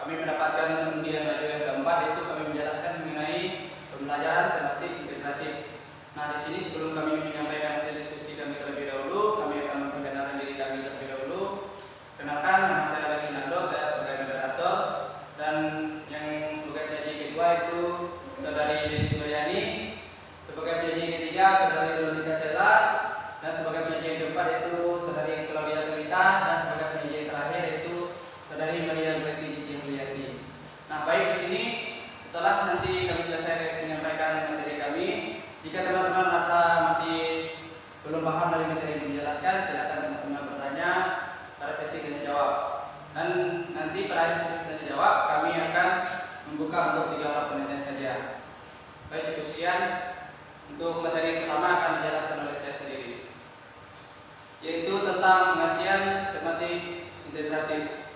kami mendapatkan undian radio yang keempat, yaitu kami menjelaskan mengenai pembelajaran tematik integratif. Nah, di sini sebelum kami menyampaikan hasil diskusi kami terlebih dahulu, kami akan memperkenalkan diri kami terlebih dahulu. Kenalkan, nama saya Lesinando, saya sebagai moderator, dan yang sebagai penyaji kedua itu saudari Deni Suryani, sebagai penyaji ketiga saudari Lolita Sela, dan sebagai penyaji yang keempat yaitu saudari Claudia Surita, dan sebagai penyaji yang terakhir yaitu saudari Maria Berti Mulyati. Nah, baik, di sini setelah nanti kami selesai menyampaikan materi kami, jika teman-teman merasa masih belum paham dari materi yang dijelaskan, silakan teman-teman bertanya pada sesi tanya jawab. Dan nanti pada akhir sesi tanya jawab kami akan membuka untuk 3 orang penanya saja. Baik, cukup sekian. Untuk materi yang pertama akan dijelaskan oleh saya sendiri, yaitu tentang pengertian tematik integratif.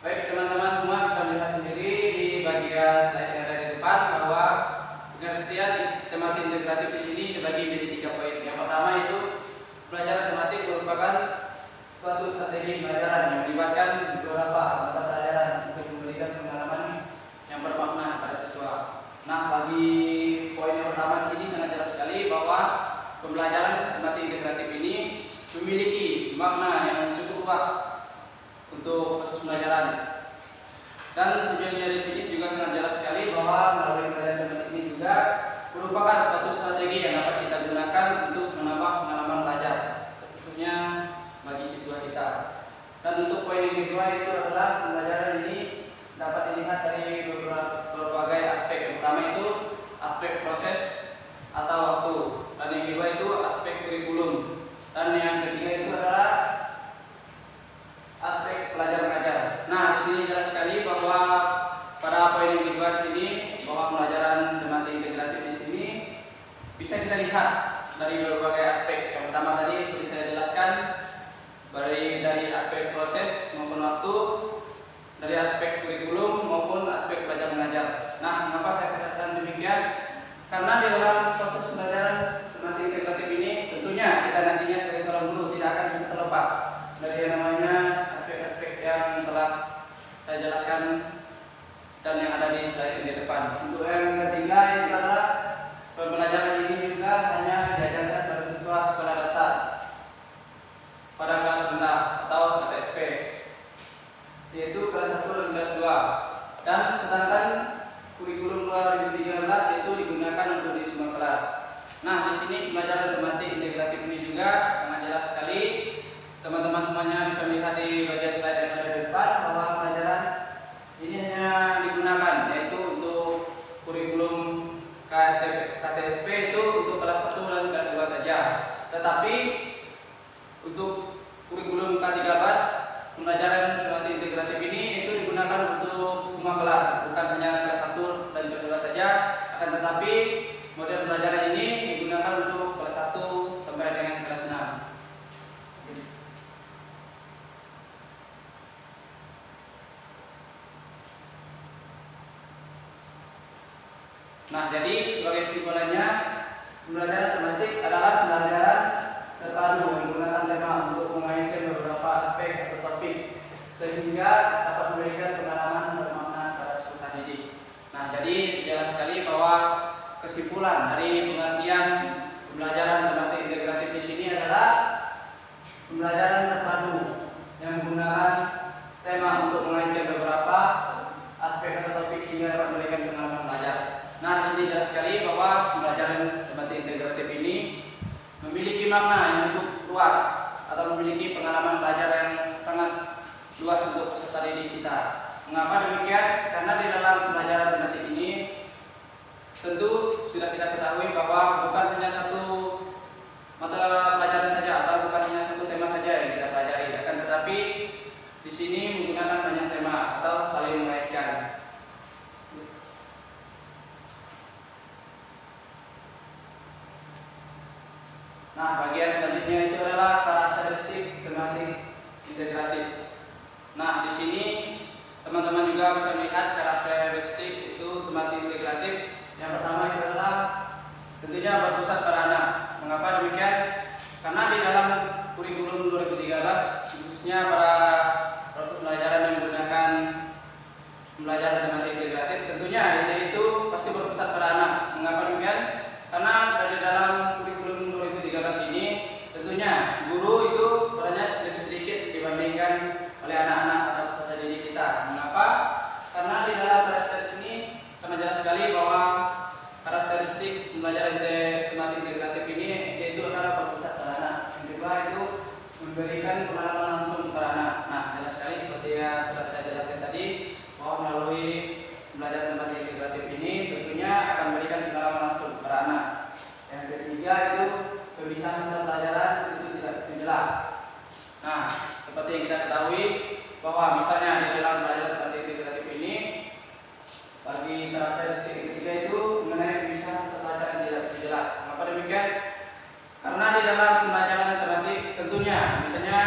Baik, teman-teman semua bisa melihat sendiri di bagian slide yang ada di depan bahwa pengertian tematik integratif di sini dibagi menjadi 3 poin. Yang pertama yaitu pelajaran tematik merupakan suatu strategi pembelajaran yang melibatkan beberapa mata pelajaran untuk memberikan pengalaman yang bermakna pada siswa. Nah, bagi poin yang pertama di sini sangat jelas sekali bahwa pembelajaran tematik integratif ini memiliki makna yang cukup luas untuk proses pembelajaran. Dan tujuannya di sini juga sangat jelas sekali bahwa melalui pembelajaran tematik ini juga merupakan suatu strategi yang dapat kita gunakan untuk menambah pengalaman belajar, khususnya bagi siswa kita. Dan untuk poin yang kedua itu adalah pembelajaran ini dapat dilihat dari berbagai aspek. Yang pertama itu aspek proses atau waktu, dan yang kedua itu aspek kurikulum, dan yang ketiga itu adalah aspek pelajar mengajar. Nah, di sini jelas sekali bahwa pada poin yang kedua di sini bahwa pembelajaran tematik integratif di sini bisa kita lihat dari berbagai aspek. Yang pertama tadi seperti saya jelaskan dari aspek proses maupun waktu, dari aspek kurikulum maupun aspek pelajar mengajar. Nah, mengapa saya katakan demikian? Karena di dalam proses pembelajaran tematik integratif ini tentunya kita nantinya sebagai seorang guru tidak akan bisa terlepas dari yang namanya aspek-aspek yang telah saya jelaskan dan yang ada di slide di depan. Untuk yang ketiga itu adalah pembelajaran ini juga hanya diajarkan pada siswa sekolah dasar pada kelas rendah atau KTSP, yaitu kelas 1 dan kelas 2. Dan sedangkan kurikulum 2013 itu digunakan untuk di semua kelas. Nah, di sini pembelajaran tematik integratif ini juga sangat jelas sekali. Teman-teman semuanya bisa melihat di bagian slide yang ada di depan bahwa pelajaran ini hanya digunakan yaitu untuk kurikulum KTSP itu untuk kelas 1 dan kelas 2 saja. Tetapi untuk kurikulum K13 pembelajaran tematik integratif ini itu digunakan untuk semua kelas, bukan hanya kelas 1 dan kelas 2 saja, akan tetapi model pembelajaran ini digunakan untuk kelas 1 sampai dengan kelas 6. Nah, jadi sebagai kesimpulannya, pembelajaran tematik adalah pembelajaran terpadu yang menggunakan tema untuk mengaitkan beberapa aspek atau topik sehingga dapat memberikan pengalaman bermakna pada peserta didik. Nah, jadi jelas sekali bahwa kesimpulan dari pengertian pembelajaran tematik integratif di sini adalah pembelajaran terpadu yang menggunakan tema untuk mengaitkan beberapa aspek atau topik sehingga dapat memberikan pengalaman belajar. Nah, di sini jelas sekali bahwa pembelajaran tematik integratif ini memiliki makna yang cukup luas atau memiliki pengalaman belajar yang sangat luas untuk peserta didik kita. Mengapa demikian? Karena di dalam pembelajaran tematik ini tentu sudah kita ketahui bahwa bukan hanya satu mata pelajaran saja atau bukan hanya satu tema saja yang kita pelajari, akan tetapi di sini menggunakan banyak tema atau saling mengaitkan. Nah, bagian selanjutnya itu adalah karakteristik tematik integratif. Nah, di sini teman-teman juga bisa melihat karakteristik itu tematik integratif. Yang pertama itu adalah tentunya berpusat pada anak. Mengapa demikian? Karena di dalam kurikulum 2013 khususnya pada proses pelajaran yang menggunakan pembelajaran tematik integratif tentunya itu pasti berpusat pada anak. Mengapa demikian? Karena dari dalam kurikulum 2013 ini tentunya guru itu perannya lebih sedikit dibandingkan oleh anak-anak atau peserta didik kita. Mengapa? Karena di dalam karakteristik ini sangat jelas sekali bahwa karakteristik pembelajaran tematik integratif ini yaitu adalah berpusat pada anak. Yang kedua itu memberikan pengalaman langsung kepada anak. Nah, jelas sekali seperti yang sudah saya jelaskan tadi bahwa melalui pembelajaran tematik integratif ini tentunya akan memberikan pengalaman langsung kepada anak. Yang ketiga itu pemisahan pembelajaran itu tidak begitu jelas. Nah, seperti yang kita ketahui bahwa misalnya di dalam pembelajaran tematik integratif ini bagi karakteristik ketiga itu mengenai pemisahan pembelajaran tidak begitu jelas. Mengapa demikian? Karena di dalam pembelajaran tematik tentunya misalnya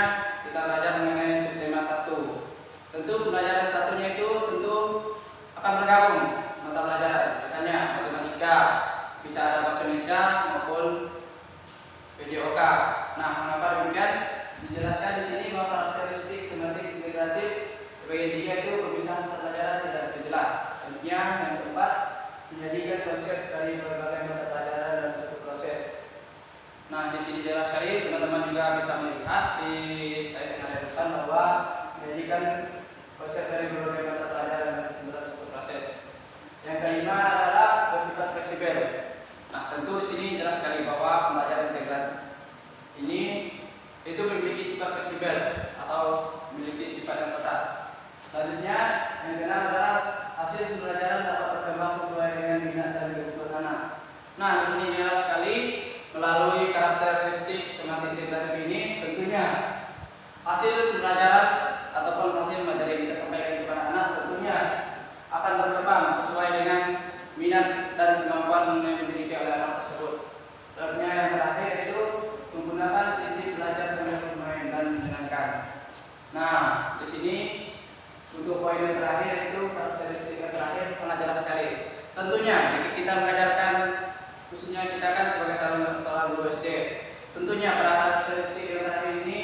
kita belajar mengenai subtema 1. Tentu pembelajaran satunya itu tentu akan bergabung mata pelajaran, misalnya matematika, bisa ada bahasa Indonesia maupun PJOK. Nah, mengapa demikian? Dijelaskan di sini bahwa karakteristik tematik integratif sebagai tiga itu pemisahan mata pelajaran tidak begitu jelas. Tentunya yang keempat menjadikan konsep dari berbagai mata pelajaran dan satu proses. Nah, di sini jelas sekali teman-teman juga bisa melihat di slide yang ada di depan bahwa menjadikan konsep dari berbagai mata pelajaran dan satu proses. Yang kelima adalah bersifat fleksibel. Nah, tentu di sini jelas sekali bahwa pembelajaran integratif ini itu memiliki sifat fleksibel atau memiliki sifat yang tetap. Selanjutnya yang keenam adalah hasil pembelajaran dapat berkembang sesuai dengan minat dan kebutuhan anak. Nah, di sini jelas sekali melalui karakteristik tematik integratif ini tentunya hasil pembelajaran ataupun hasil materi yang kita sampaikan kepada anak tentunya akan berkembang sesuai dengan minat dan kemampuan yang dimiliki oleh anak tersebut. Selanjutnya yang terakhir itu menggunakan prinsip belajar sambil bermain dan menyenangkan. Nah, di sini untuk poin yang terakhir itu karakteristik yang terakhir sangat jelas sekali. Tentunya jika kita mengajarkan, khususnya kita kan sebagai calon seorang guru SD, tentunya pada karakteristik yang terakhir ini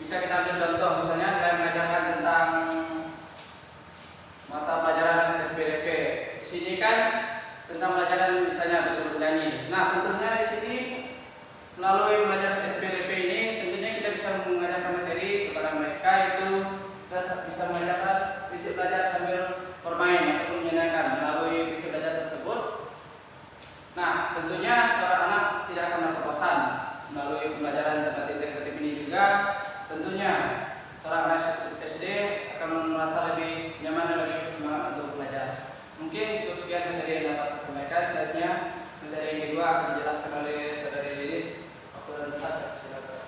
bisa kita ambil contoh. Misalnya saya mengajarkan tentang mata pelajaran SPDP. Di sini kan tentang pelajaran misalnya disuruh bernyanyi. Nah, tentunya di sini melalui pelajaran SPDP ini tentunya kita bisa mengajarkan materi kepada mereka itu kita bisa mengajarkan prinsip belajar sambil bermain ataupun menyenangkan melalui prinsip belajar tersebut. Nah, tentunya seorang anak tidak akan merasa bosan melalui pembelajaran tematik integratif ini juga. Tentunya seorang anak SD akan merasa lebih nyaman dan lebih semangat untuk belajar. Mungkin cukup sekian materi yang dapat saya sampaikan. Selanjutnya materi yang kedua akan dijelaskan oleh saudari Lilis. Waktu dan tempat silakan.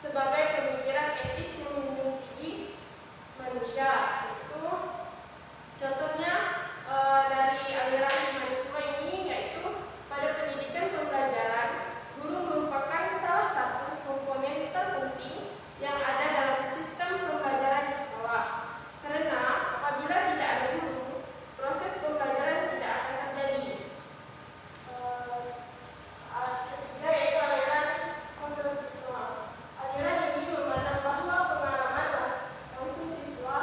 Sebagai pemikiran etis yang manusia. Itu contohnya dari aliran humanisme ini, yaitu pada pendidikan pembelajaran, guru merupakan salah satu komponen terpenting yang ada dalam sistem pembelajaran di sekolah. Karena apabila tidak ada guru, proses pembelajaran tidak akan terjadi. Ketiga yaitu aliran kontekstual. Aliran ini memandang bahwa pengalaman langsung siswa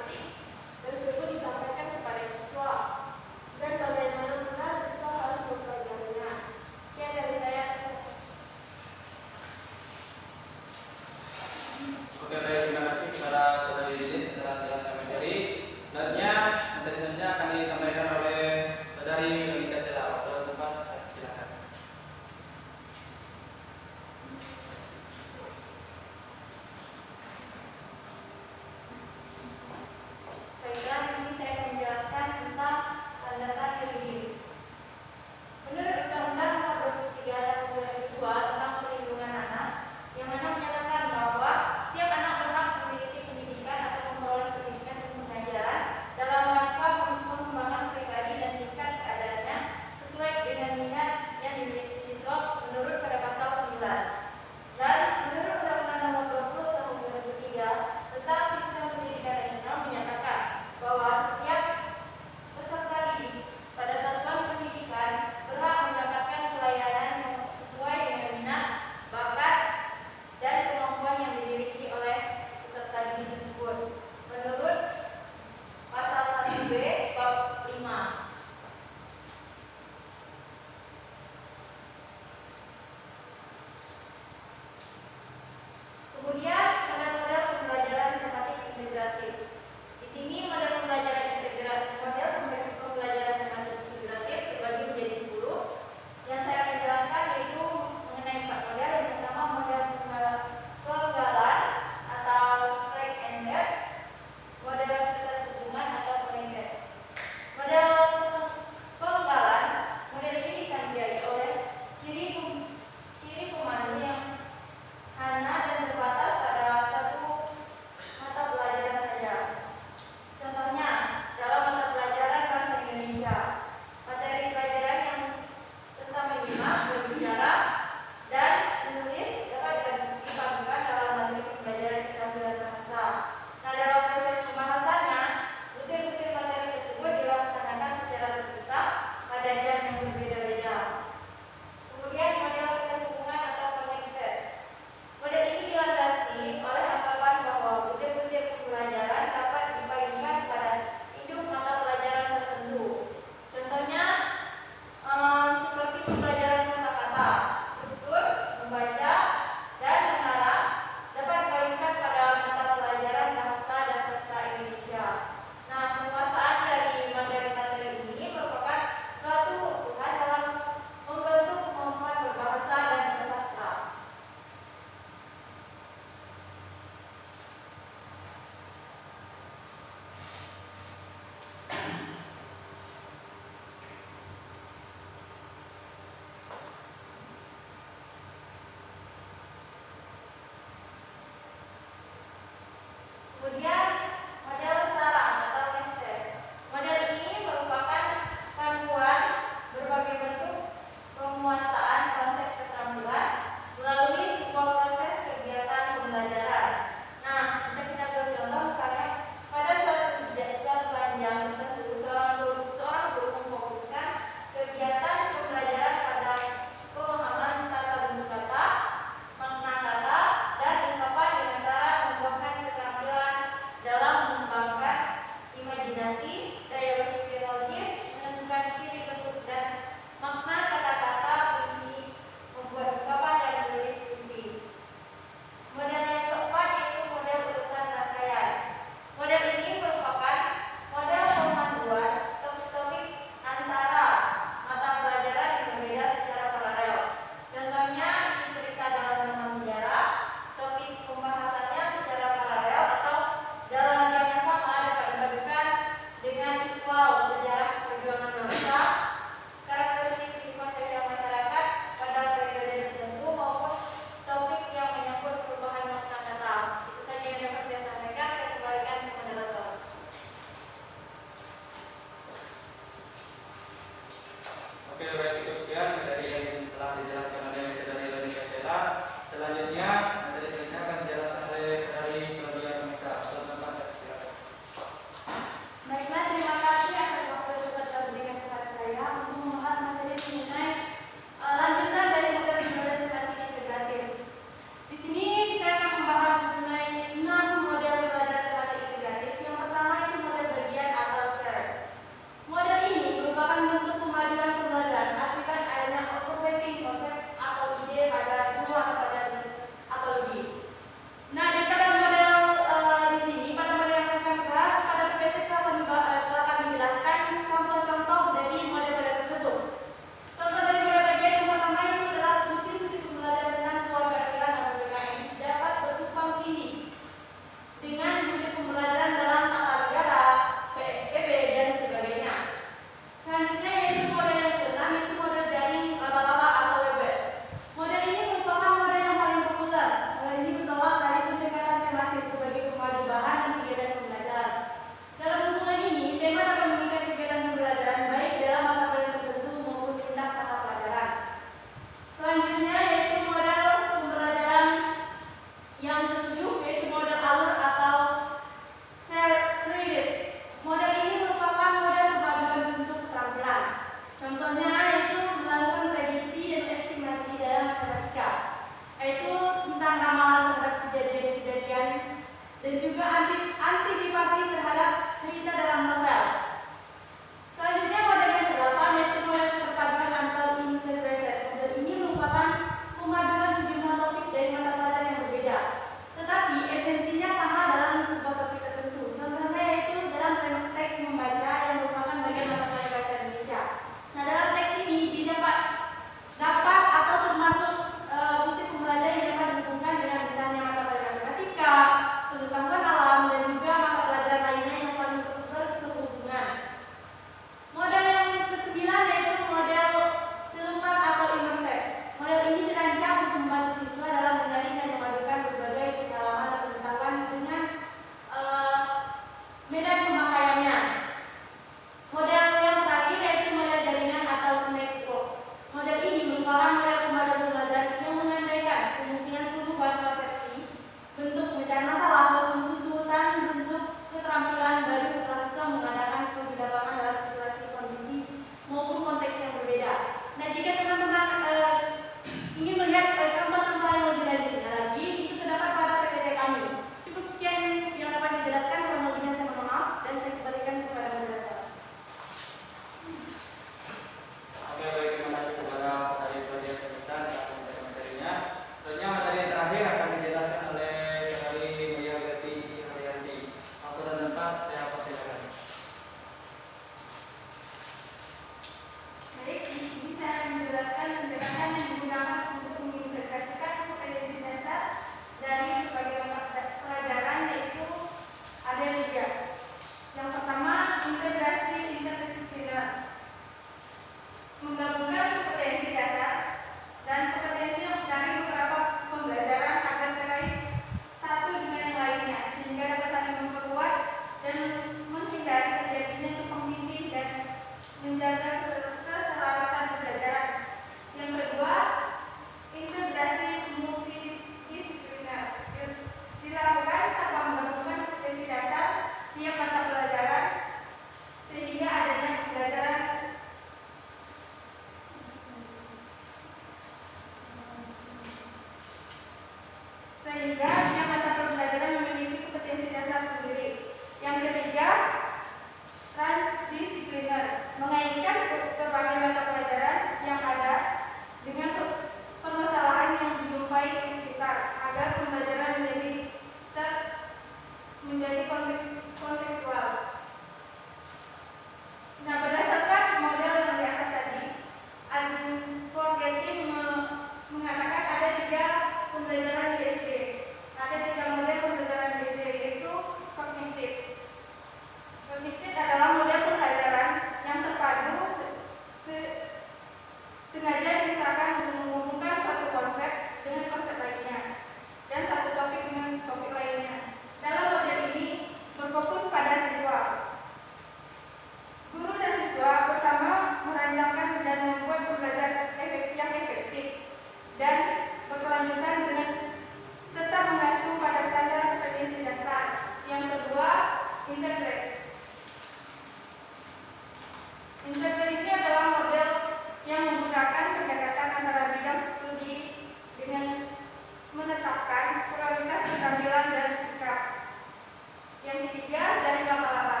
Yang ketiga, dari laba-laba.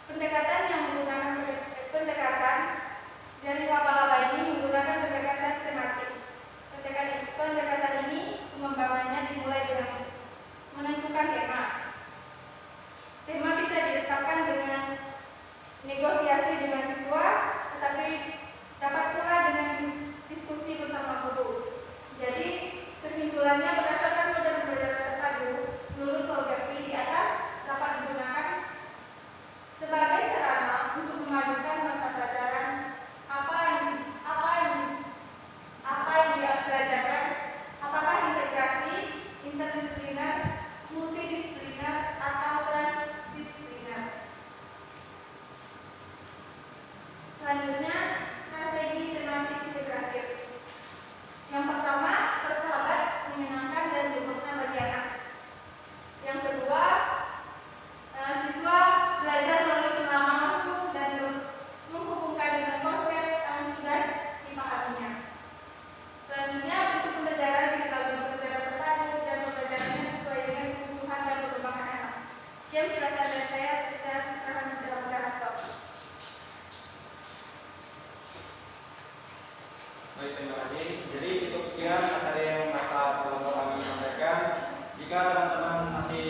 Pendekatan yang menggunakan pendekatan dari laba-laba ini menggunakan pendekatan tematik. Pendekatan ini pengembangannya dimulai dengan menentukan tema. Tema bisa ditetapkan dengan negosiasi dengan siswa, tetapi dapat pula dengan diskusi bersama guru. Jadi kesimpulannya berdasarkan model pembelajaran terpadu menurut Fogarty di atas dapat digunakan sebagai sarana untuk memajukan mata pelajaran apa yang dia pelajarkan, apakah integrasi, interdisipliner, multidisipliner, atau transdisipliner. Selanjutnya, strategi tematik integratif. Yang pertama, bersahabat, menyenangkan, dan bermakna bagi anak. Yang kedua, siswa belajar melalui pengalaman langsung dan menghubungkan dengan konsep yang sudah dipahaminya. Selanjutnya, untuk pembelajaran digital pembelajaran terpadu dan pembelajaran yang sesuai dengan kebutuhan dan perkembangan anak. Sekian penjelasan dari saya dalam moderator. Baik, terima kasih. Jadi cukup sekian materi yang dapat kami sampaikan. Jika teman-teman masih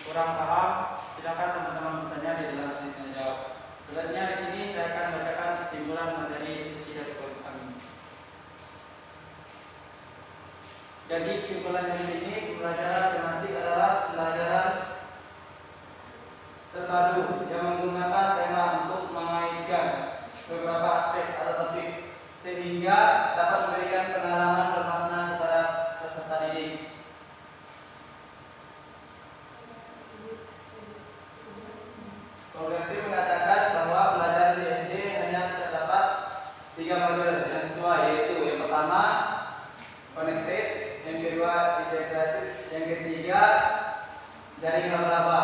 kurang paham, silakan teman-teman bertanya di dalam sesi tanya jawab. Selanjutnya di sini saya akan bacakan kesimpulan materi sesi dari kami. Jadi kesimpulan dari sini, pembelajaran tematik adalah pembelajaran terpadu yang menggunakan tema untuk mengaitkan beberapa aspek atau topik sehingga dapat memberikan pengalaman bermakna kepada peserta didik. Fogarty mengatakan bahwa pelajaran di SD hanya terdapat 3 model yang sesuai, yaitu yang pertama connected, yang kedua integratif, yang ketiga jaring laba-laba.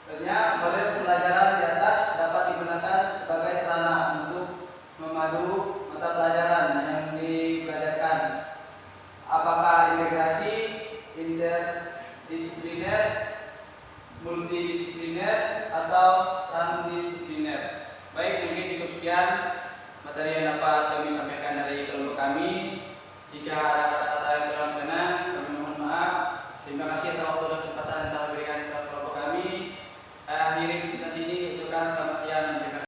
Tentunya model pembelajaran di atas dapat digunakan sebagai sarana untuk memadu mata pelajaran yang dipelajarkan. Apakah integrasi, interdisipliner, multidisipliner, atau transdisipliner. Baik, mungkin cukup sekian materi yang dapat